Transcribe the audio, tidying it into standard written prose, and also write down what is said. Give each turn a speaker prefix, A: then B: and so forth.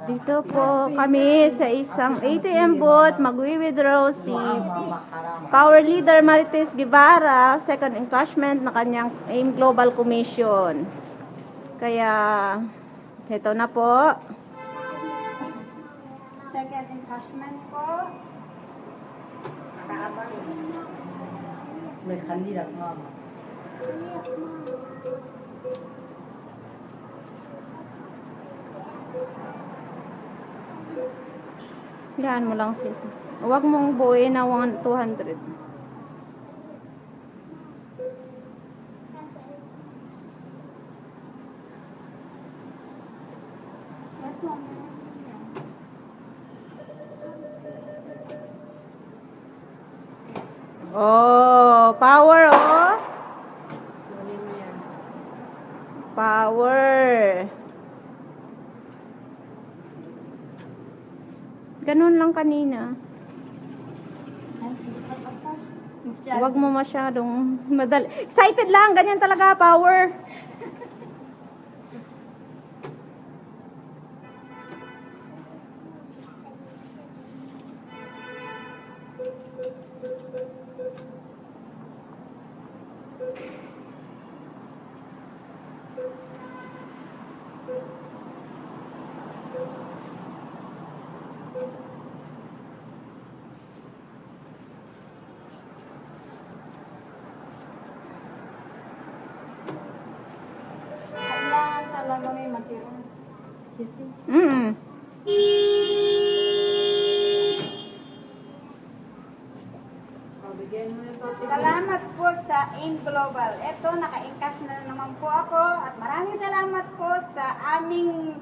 A: Dito po kami sa isang ATM booth, magwi-withdraw si Power Leader Marites Guevara, second encashment na kanyang AIM Global Commission. Kaya, ito na po.
B: Second encashment po.
C: May kandidat mama.
A: Yan mo lang sis. Huwag mong buuin na 200. Oh, power oh. Power. Ganun lang kanina. Huwag mo masyadong madali. Excited lang, ganyan talaga power.
B: Kailangan talaga may matira. Salamat po sa AIM Global. Ito, naka-encash na naman po ako. At maraming salamat po sa aming